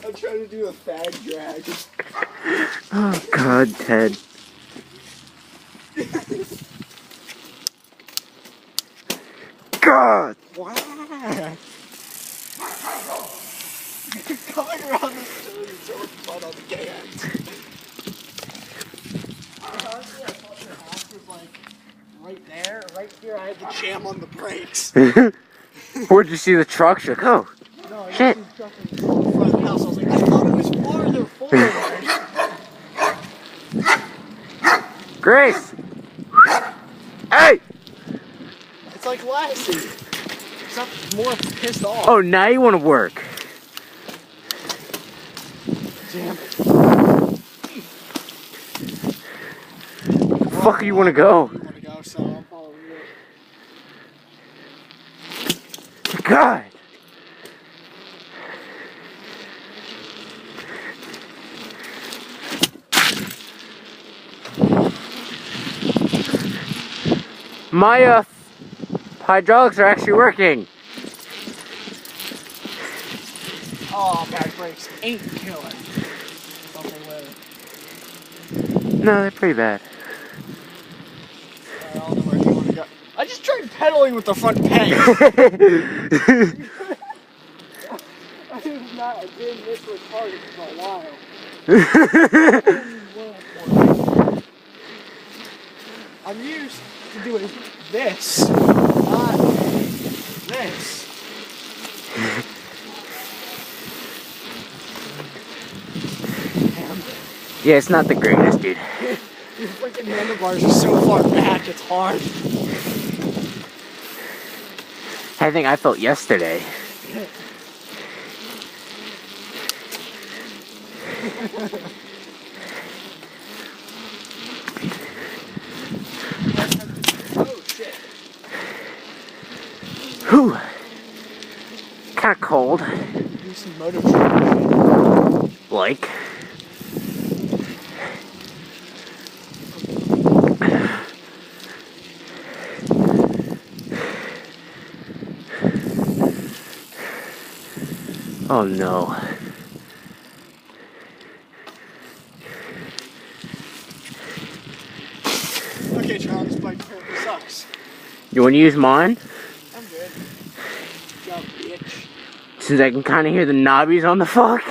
I'm trying to do a fag drag. Oh God, Ted. God! Wow! Coming around this turn is so much fun on the gay end. Honestly, I thought your house was like right there. Right here, I had to jam on the brakes. Where'd you see the truck? She's like, oh, No, I shit. just in front of the house. I was like, I thought it was farther forward. Grace! Hey! It's like Lassie. Except more pissed off. Oh, now you want to work. Damn it. The fuck do you want to go? You want to go, so I'm following you. God! My hydraulics are actually working. Oh, bad brakes ain't killing. Thought they were. No, they're pretty bad. I don't know where you want to go. I just tried pedaling with the front peg. I did not. I didn't miss with target for a while. I'm used to doing this, not this. Yeah, it's not the greatest, dude. Your freaking handlebars are so far back, it's hard. I think I felt yesterday. Oh shit. Whew. Kinda cold. Do some motor training. Like. Oh no. Okay, Charlie, this bike apparently sucks. You wanna use mine? I'm good. Dumb bitch. Since I can kinda hear the knobbies on the fuck.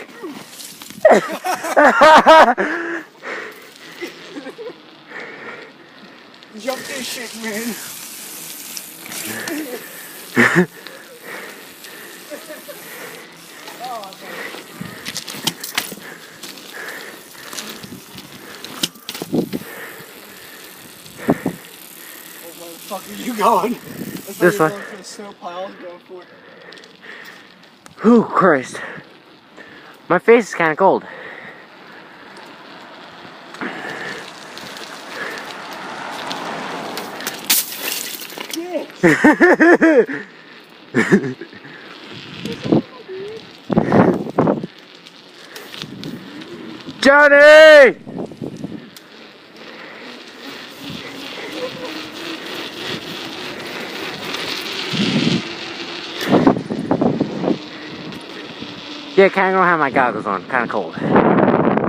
Jump this shit, man. Where the fuck are you going? This way. Going for the snow pile. I'm going for it. Whew, Christ. My face is kinda cold. Johnny! Yeah, kinda don't have my goggles on. Kinda cold.